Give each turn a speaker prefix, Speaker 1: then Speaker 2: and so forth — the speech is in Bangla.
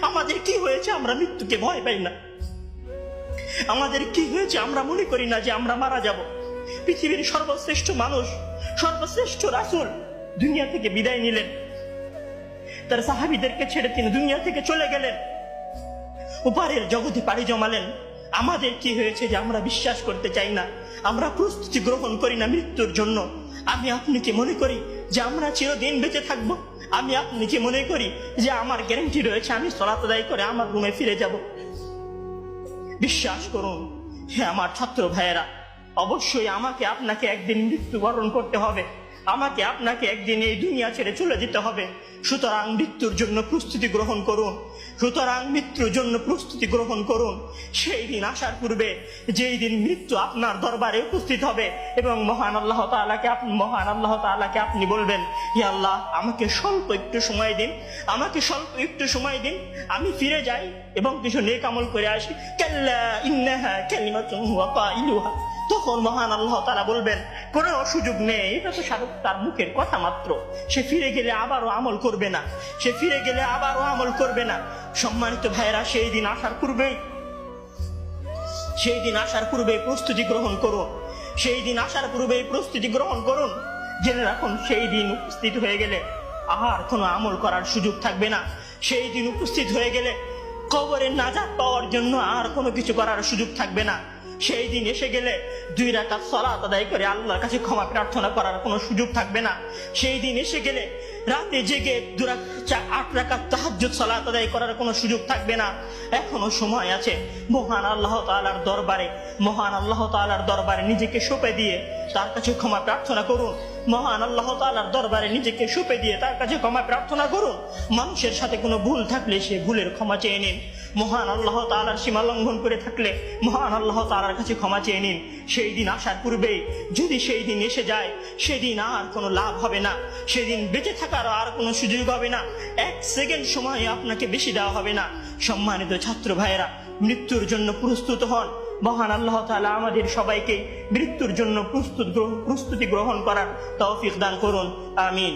Speaker 1: আমাদের কি হয়েছে আমরা মৃত্যুকে ভয় পাই না? আমাদের কি হয়েছে আমরা মনে করি না যে আমরা মারা যাব? পৃথিবীর সর্বশ্রেষ্ঠ মানুষ, সর্বশ্রেষ্ঠ রাসূল দুনিয়া থেকে বিদায় নিলেন, তার সাহাবীদেরকে ছেড়ে তিনি দুনিয়া থেকে চলে গেলেন, উপরের জগতে পাড়ি জমালেন। আমাদের কি হয়েছে যে আমরা বিশ্বাস করতে চাই না, আমরা প্রস্তুতি গ্রহণ করি না মৃত্যুর জন্য? আমি আপনি কি মনে করি যে আমরা চিরদিন বেঁচে থাকবো? আমি আপনি কি মনে করি যে আমার গ্যারান্টি রয়েছে আমি সালাত আদায় করে আমার রুমে ফিরে যাব? বিশ্বাস করুন হে আমার ছাত্র ভাইয়েরা, অবশ্যই আমাকে আপনাকে একদিন মৃত্যুবরণ করতে হবে, আমাকে আপনাকে একদিন এই দুনিয়া ছেড়ে চলে যেতে হবে। সুতরাং মৃত্যুর জন্য প্রস্তুতি গ্রহণ করুন, সুতরাং মৃত্যুর জন্য প্রস্তুতি গ্রহণ করুন। সেই দিন আসার পূর্বে, যেই দিন মৃত্যু আপনার দরবারে উপস্থিত হবে এবং মহান আল্লাহ তাআলাকে আপনি বলবেন, হে আল্লাহ, আমাকে স্বল্প একটু সময় দিন, আমাকে স্বল্প একটু সময় দিন, আমি ফিরে যাই এবং কিছু নেক আমল করে আসি। কাল্লা ইন্নাহা কালিমাতুন হুয়া কাইলুহা। তখন মহান আল্লাহ তাআলা বলবেন, কোনো সুযোগ নেই, এটা তো তার মুখের কথা মাত্র, সে ফিরে গেলে আবারও আমল করবে না, সে ফিরে গেলে আবারও আমল করবে না। সম্মানিত ভাইয়েরা, সেই দিন আসার পূর্বেই প্রস্তুতি গ্রহণ করুন, সেই দিন আসার পূর্বেই প্রস্তুতি গ্রহণ করুন। জেনে রাখুন, সেই দিন উপস্থিত হয়ে গেলে আর কোনো আমল করার সুযোগ থাকবে না। সেই দিন উপস্থিত হয়ে গেলে কবরের নাজাত পাওয়ার জন্য আর কোনো কিছু করার সুযোগ থাকবে না। সেই দিন এসে গেলে 2 রাকাত সালাত আদায় করে আল্লাহর কাছে ক্ষমা প্রার্থনা করার কোনো সুযোগ থাকবে না। সেই দিন এসে গেলে রাতে জেগে 8 রাকাত তাহাজ্জুদ সালাত আদায় করার কোনো সুযোগ থাকবে না। এখনো সময় আছে। মহান আল্লাহ তাআলার দরবারে নিজেকে সঁপে দিয়ে তার কাছে ক্ষমা প্রার্থনা করুন। মহান আল্লাহ তাআলার দরবারে নিজেকে সঁপে দিয়ে তার কাছে ক্ষমা প্রার্থনা করুন। মানুষের সাথে কোনো ভুল থাকলে সে ভুলের ক্ষমা চেয়ে নিন। মহান আল্লাহ তাআলার সীমা লঙ্ঘন করে থাকলে মহান আল্লাহ তাআলার কাছে ক্ষমা চেয়ে নিন। সেই দিন আসার পূর্বেই যদি সেই দিন এসে যায়, সেদিন আর কোনো লাভ হবে না, সেদিন বেঁচে থাকার আর কোনো সুযোগ হবে না, 1 সেকেন্ড সময় আপনাকে বেশি দেওয়া হবে না। সম্মানিত ছাত্র ভাইয়েরা, মৃত্যুর জন্য প্রস্তুত হন। মহান আল্লাহ তাআলা আমাদের সবাইকে মৃত্যুর জন্য প্রস্তুতি গ্রহণ করার তৌফিক দান করুন। আমিন।